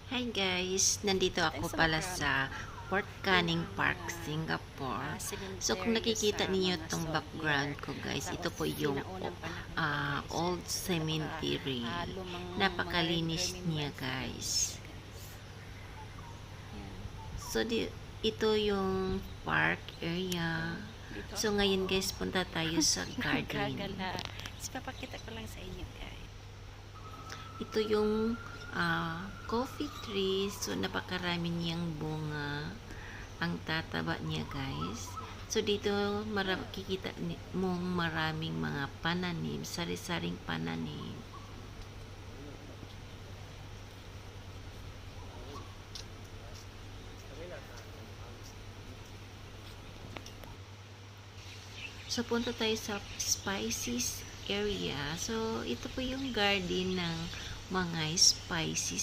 Hi guys! Nandito ako pala sa Fort Canning Park, Singapore. So kung nakikita niyo itong background ko guys, ito po yung old cemetery. Napakalinis niya guys. So ito yung park area. So ngayon guys, punta tayo sa garden. Papakita ko lang sa inyo guys. Ito yung coffee tree. So, napakarami niyang bunga. Ang tataba niya, guys. So, dito kikita mong maraming mga pananim, sari-saring pananim. So, punta tayo sa spices area. So, ito po yung garden ng mga spices